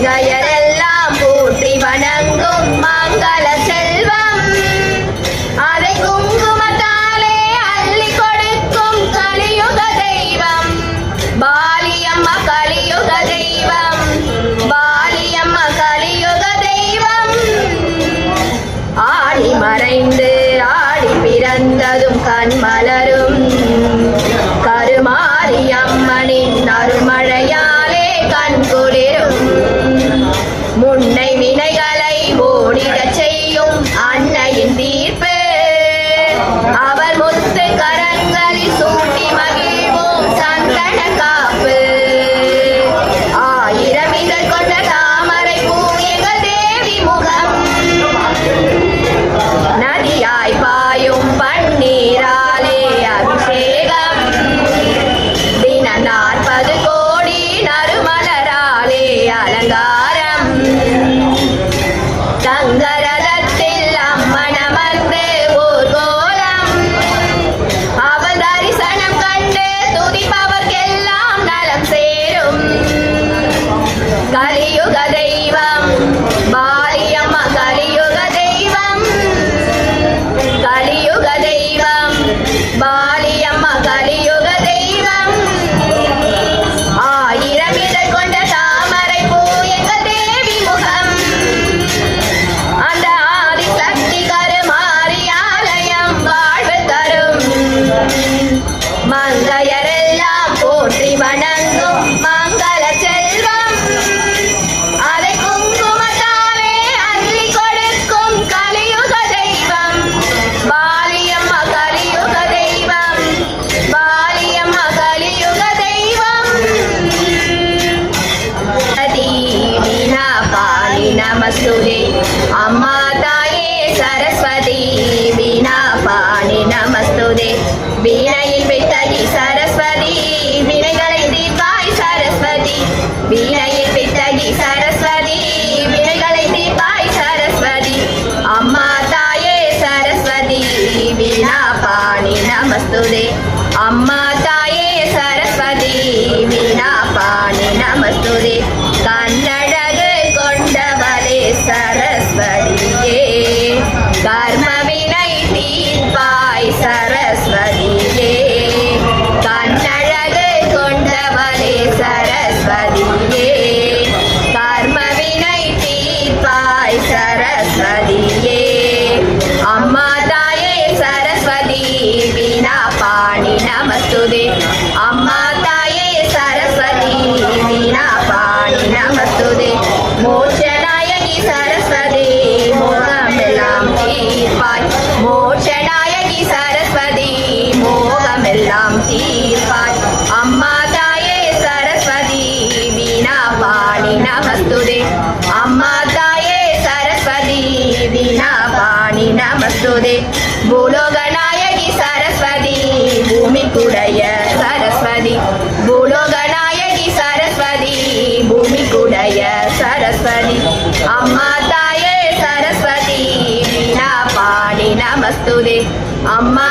மங்கையரெல்லாம் போற்றி வணங்கும் மங்கள செல்வம் அதை குங்குமத்தாலே அள்ளி கொடுக்கும் கலியுக தெய்வம் பாலியம்மா கலியுக தெய்வம் பாலியம்மா கலியுக தெய்வம் ஆடி மறைந்து ஆடி பிறந்ததும் கண்மலரும் கருமாரியம்மனின் அருள்மழையாலே கண்குளிரும் முன்னை வினைகளை ஓடிடச் செய்யும் அன்னையின் தீர்ப்பு அவள் முத்து கரங்களில் சூட்டி மகிழ்வோம் சந்தன காப்பு ஆயிரம் இதழ் கொண்ட தாமரை பூ எங்கள் தேவி முகம் நதியாய் பாயும் பன்னீராலே அபிஷேகம் தினம் 40 கோடி நறுமலராலே அலங்காரம் தங்கரதத்தில் அம்மனமர்ந்து ஊர்கோலம் அவள் தரிசனம் கண்டு துதிப்பவர்க்கெல்லாம் நலம் சேரும் கலியுக தெய்வம் பாலியம்மா கலியுக தெய்வம் கலியுக தெய்வம் பாலியம்மா கலியுக தெய்வம் ஆயிரம் இதழ் கொண்ட தாமரை பூ எங்கள் தேவி முகம் அந்த ஆதிசக்தி கருமாரியாலயம் வாழ்வு தரும் மங்கையரெல்லாம் போற்றி வணங்கும் மங்கள செல்வம் அதை குங்குமத்தாலே அள்ளி கொடுக்கும் கலியுக தெய்வம் பாலியம்மா கலியுக தெய்வம் பாலியம்மா கலியுக தெய்வம் வீணா பாணி நமஸ்துதே அம்மா தாயே சரஸ்வதி வீணா பாணி நமஸ்துதே வீணையில் விட்டகி சரஸ்வதி வினைகளை தீர்ப்பாய் சரஸ்வதி வீணையில் விட்டகி சரஸ்வதி வினைகளை தீர்ப்பாய் சரஸ்வதி அம்மா தாயே சரஸ்வதி வீணா பாணி நமஸ்துதே அம்மா தாயே சரஸ்வதி வீணா பாணி நமஸ்துதே கண்ணழகு கொண்டவளே சரஸ்வதியே கர்ம வினை தீர்ப்பாய் சரஸ்வதியே கண்ணழகு கொண்டவளே சரஸ்வதியே கர்ம வினை தீர்ப்பாய் சரஸ்வதியே அம்மா தாயே சரஸ்வதி வீணா பாணி நமஸ்துதே அம்மா தாயே சரஸ்வதி வீணா பாணி நமஸ்துதே மோட்சநாயகி சரஸ்வதி மோகமெல்லாம் தீர்ப்பாய் மோட்சநாயகி சரஸ்வதி மோகமெல்லாம் தீர்ப்பாய் அம்மா தாயே சரஸ்வதி வீணா பாணி நமஸ்துதே அம்மா தாயே சரஸ்வதி வீணா பாணி நமஸ்துதே பூலோகநாயகி சரஸ்வதி பூமிக்குடைய சரஸ்வதி பூலோகநாயகி சரஸ்வதி பூமிக்குடைய சரஸ்வதி அம்மா தாயே சரஸ்வதி வீணா பாணி நமஸ்துதே அம்மா